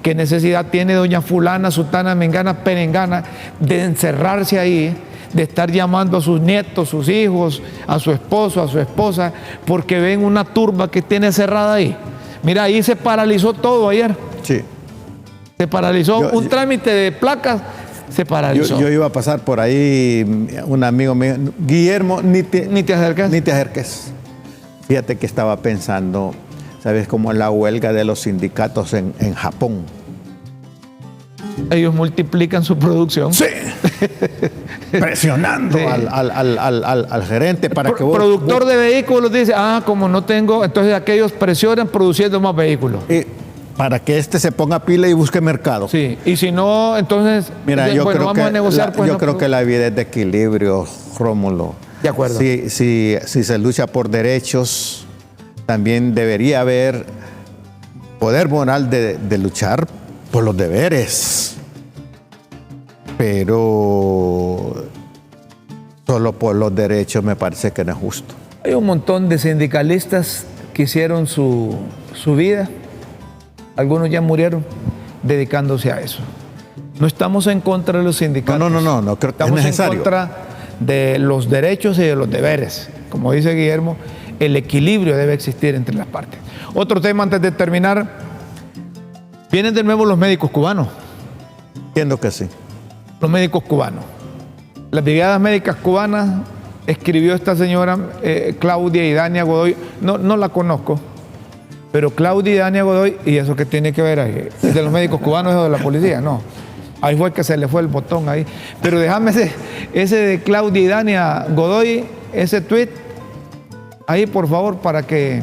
Speaker 1: ¿qué necesidad tiene doña fulana, sutana, mengana, perengana de encerrarse ahí, de estar llamando a sus nietos, sus hijos, a su esposo, a su esposa, porque ven una turba que tiene cerrada ahí? Mira, ahí se paralizó todo ayer.
Speaker 2: Sí.
Speaker 1: Se paralizó un trámite de placas. Se paralizó.
Speaker 2: Yo iba a pasar por ahí, un amigo mío, Guillermo, ni te acerques. Fíjate que estaba pensando, ¿sabes cómo es la huelga de los sindicatos en Japón?
Speaker 1: Ellos multiplican su producción.
Speaker 2: Sí. Presionando al gerente para que
Speaker 1: productor de vehículos dice, como no tengo, entonces aquellos presionan produciendo más vehículos.
Speaker 2: para que se ponga pila y busque mercado.
Speaker 1: Sí, y si no, entonces,
Speaker 2: mira, yo
Speaker 1: bueno,
Speaker 2: creo
Speaker 1: vamos a negociar.
Speaker 2: yo creo que la vida es de equilibrio, Rómulo.
Speaker 1: De acuerdo.
Speaker 2: Si se lucha por derechos, también debería haber poder moral de luchar por los deberes. Pero solo por los derechos me parece que no es justo.
Speaker 1: Hay un montón de sindicalistas que hicieron su vida, algunos ya murieron dedicándose a eso. No estamos en contra de los sindicatos.
Speaker 2: No, creo que es necesario.
Speaker 1: Estamos en contra de los derechos y de los deberes. Como dice Guillermo, el equilibrio debe existir entre las partes. Otro tema antes de terminar, vienen de nuevo los médicos cubanos.
Speaker 2: Entiendo que sí.
Speaker 1: Los médicos cubanos. Las brigadas médicas cubanas, escribió esta señora Claudia Idania Godoy, no la conozco, pero Claudia Idania Godoy, ¿y eso qué tiene que ver ahí? ¿Es de los médicos cubanos o de la policía? No. Ahí fue que se le fue el botón ahí. Pero déjame ese de Claudia Idania Godoy, ese tweet, ahí por favor, para que...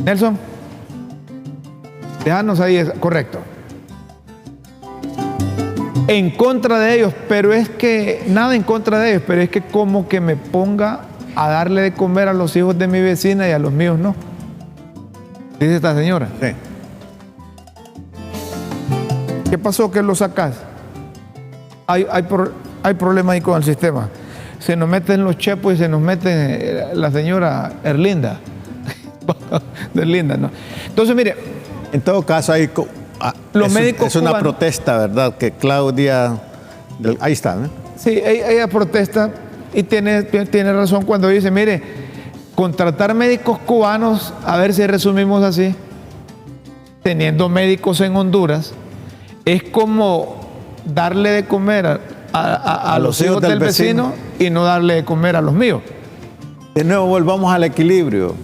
Speaker 1: Nelson, déjanos ahí, correcto. En contra de ellos, pero es que, nada en contra de ellos, pero es que como que me ponga a darle de comer a los hijos de mi vecina y a los míos no. Dice esta señora.
Speaker 2: Sí.
Speaker 1: ¿Qué pasó que lo sacas? Hay problemas ahí con el sistema. Se nos meten los chepos y se nos mete la señora Erlinda. Erlinda, ¿no? Entonces, mire.
Speaker 2: En todo caso, hay...
Speaker 1: Los médicos
Speaker 2: es una
Speaker 1: cubanos,
Speaker 2: protesta, ¿verdad? Que Claudia... Ahí está, ¿no?
Speaker 1: Sí, ella protesta y tiene razón cuando dice, mire, contratar médicos cubanos, a ver si resumimos así, teniendo médicos en Honduras, es como darle de comer a los hijos del vecino y no darle de comer a los míos.
Speaker 2: De nuevo, volvamos al equilibrio.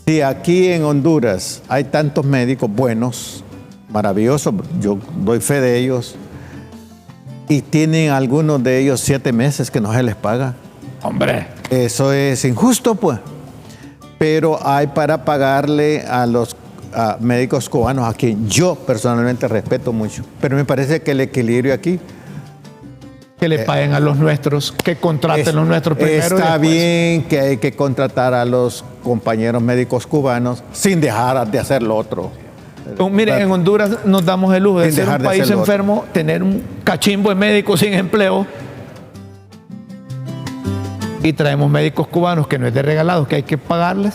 Speaker 2: Si aquí en Honduras hay tantos médicos buenos, maravillosos, yo doy fe de ellos, y tienen algunos de ellos 7 meses que no se les paga.
Speaker 1: Hombre.
Speaker 2: Eso es injusto, pues. Pero hay para pagarle a los médicos cubanos, a quien yo personalmente respeto mucho. Pero me parece que el equilibrio aquí...
Speaker 1: Que le paguen a los nuestros, que contraten los nuestros primero.
Speaker 2: Está bien que hay que contratar a los compañeros médicos cubanos sin dejar de hacer lo otro.
Speaker 1: Miren, en Honduras nos damos el lujo de ser un país enfermo, tener un cachimbo de médicos sin empleo, y traemos médicos cubanos que no es de regalados, que hay que pagarles.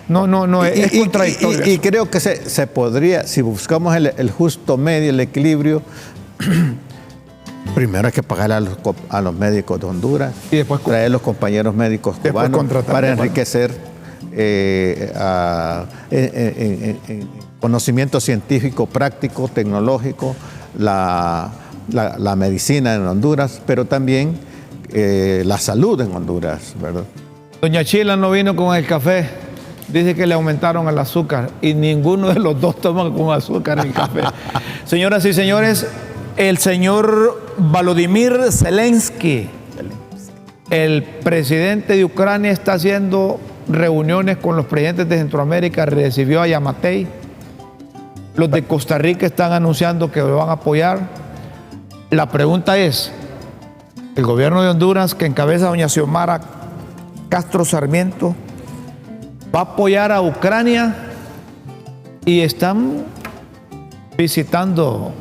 Speaker 1: No, es contradictorio.
Speaker 2: Y creo que se podría, si buscamos el justo medio, el equilibrio, primero hay que pagarle a los médicos de Honduras
Speaker 1: y después
Speaker 2: traer los compañeros médicos cubanos para enriquecer conocimiento científico, práctico, tecnológico, la medicina en Honduras, pero también la salud en Honduras, ¿verdad?
Speaker 1: Doña Chila no vino con el café, dice que le aumentaron el azúcar y ninguno de los dos toma con azúcar el café. Señoras y señores, el señor Volodymyr Zelensky, el presidente de Ucrania, está haciendo reuniones con los presidentes de Centroamérica, recibió a Yamatei. Los de Costa Rica están anunciando que lo van a apoyar. La pregunta es, el gobierno de Honduras, que encabeza doña Xiomara Castro Sarmiento, va a apoyar a Ucrania, y están visitando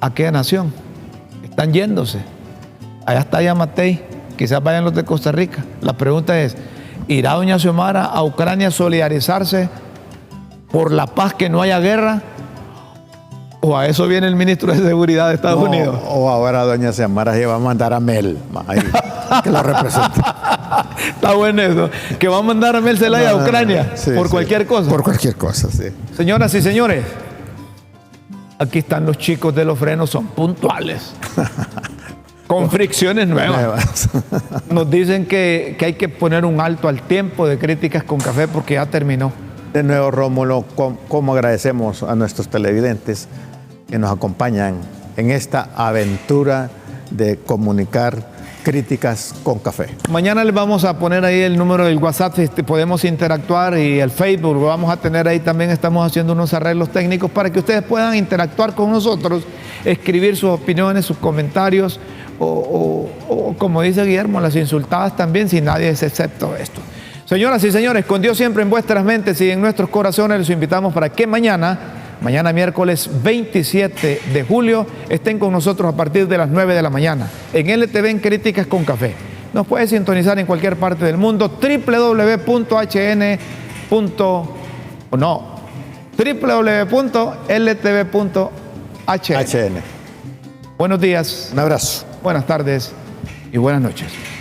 Speaker 1: aquella nación, están yéndose. Allá está Yamatei, quizás vayan los de Costa Rica. La pregunta es, ¿irá doña Xiomara a Ucrania a solidarizarse por la paz, que no haya guerra? ¿O a eso viene el ministro de Seguridad de Estados Unidos?
Speaker 2: O ahora doña Xiomara se va a mandar a Mel, ahí, que la representa.
Speaker 1: Está bueno eso, que va a mandar a Mel Zelaya a Ucrania,
Speaker 2: sí,
Speaker 1: por cualquier cosa.
Speaker 2: Por cualquier cosa, sí.
Speaker 1: Señoras y señores, aquí están los chicos de los frenos, son puntuales. Con fricciones nuevas. Nos dicen que hay que poner un alto al tiempo de Críticas con Café porque ya terminó.
Speaker 2: De nuevo, Rómulo, cómo agradecemos a nuestros televidentes que nos acompañan en esta aventura de comunicar críticas con café.
Speaker 1: Mañana les vamos a poner ahí el número del WhatsApp, podemos interactuar, y el Facebook lo vamos a tener ahí también. Estamos haciendo unos arreglos técnicos para que ustedes puedan interactuar con nosotros, escribir sus opiniones, sus comentarios, o como dice Guillermo, las insultadas también, si nadie es excepto esto. Señoras y señores, con Dios siempre en vuestras mentes y en nuestros corazones, los invitamos para que mañana miércoles 27 de julio, estén con nosotros a partir de las 9 de la mañana en LTV en Críticas con Café. Nos puede sintonizar en cualquier parte del mundo, www.ltv.hn. Buenos días.
Speaker 2: Un abrazo.
Speaker 1: Buenas tardes y buenas noches.